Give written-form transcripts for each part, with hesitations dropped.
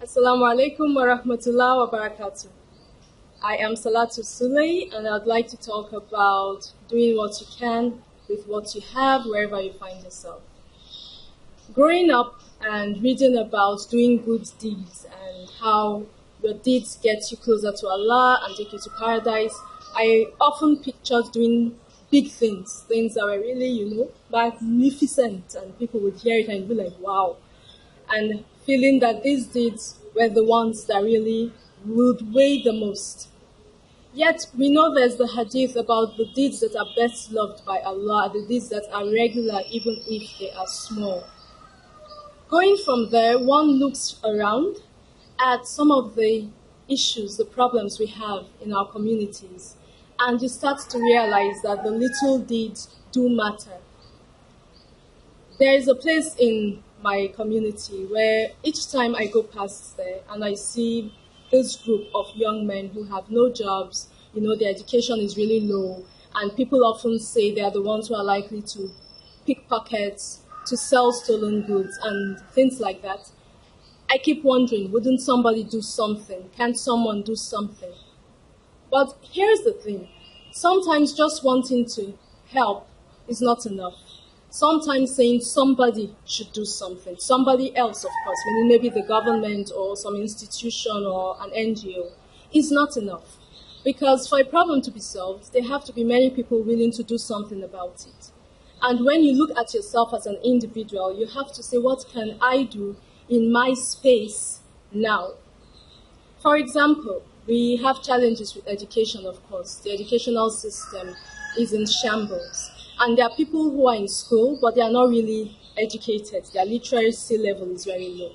Assalamu alaikum wa rahmatullahi wa barakatuh. I am Salatu Suley, and I'd like to talk about doing what you can with what you have wherever you find yourself. Growing up and reading about doing good deeds and how your deeds get you closer to Allah and take you to paradise, I often pictured doing big things, things that were really, magnificent, and people would hear it and be like, wow. And feeling that these deeds were the ones that really would weigh the most. Yet we know there's the hadith about the deeds that are best loved by Allah, the deeds that are regular even if they are small. Going from there, one looks around at some of the issues, the problems we have in our communities, and you start to realize that the little deeds do matter. There is a place in my community where each time I go past there and I see this group of young men who have no jobs, their education is really low, and people often say they are the ones who are likely to pickpockets, to sell stolen goods and things like that. I keep wondering, wouldn't somebody do something? Can't someone do something? But here's the thing. Sometimes just wanting to help is not enough. Sometimes saying somebody should do something, somebody else, of course, meaning maybe the government or some institution or an NGO, is not enough. Because for a problem to be solved, there have to be many people willing to do something about it. And when you look at yourself as an individual, you have to say, what can I do in my space now? For example, we have challenges with education, of course. The educational system is in shambles. And there are people who are in school, but they are not really educated. Their literacy level is very low.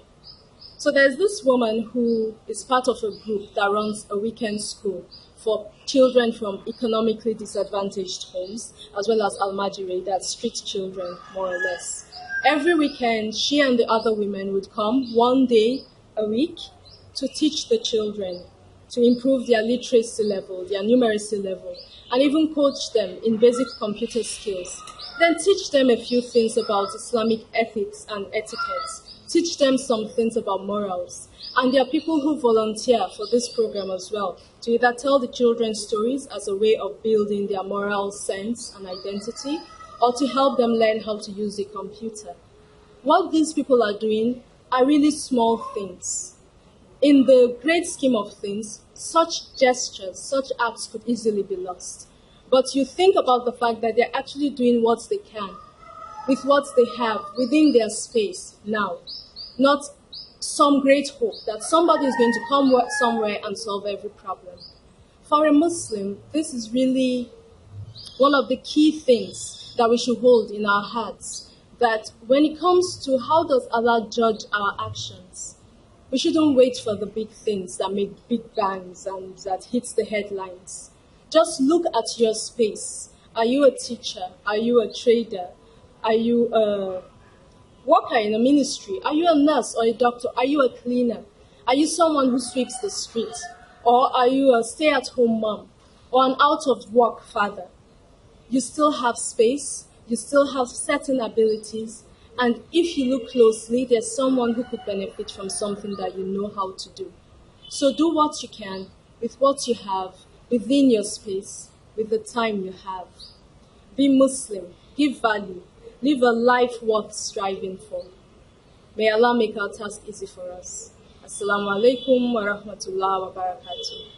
So there's this woman who is part of a group that runs a weekend school for children from economically disadvantaged homes, as well as Almajiri, that's street children, more or less. Every weekend, she and the other women would come one day a week to teach the children, to improve their literacy level, their numeracy level, and even coach them in basic computer skills. Then teach them a few things about Islamic ethics and etiquette. Teach them some things about morals. And there are people who volunteer for this program as well, to either tell the children stories as a way of building their moral sense and identity, or to help them learn how to use a computer. What these people are doing are really small things. In the great scheme of things, such gestures, such acts could easily be lost. But you think about the fact that they're actually doing what they can, with what they have, within their space now. Not some great hope that somebody is going to come somewhere and solve every problem. For a Muslim, this is really one of the key things that we should hold in our hearts, that when it comes to how does Allah judge our actions, we shouldn't wait for the big things that make big bangs and that hits the headlines. Just look at your space. Are you a teacher? Are you a trader? Are you a worker in a ministry? Are you a nurse or a doctor? Are you a cleaner? Are you someone who sweeps the street? Or are you a stay-at-home mom or an out-of-work father? You still have space. You still have certain abilities. And if you look closely, there's someone who could benefit from something that you know how to do. So do what you can with what you have, within your space, with the time you have. Be Muslim, give value, live a life worth striving for. May Allah make our task easy for us. Assalamu alaikum wa rahmatullahi wa barakatuh.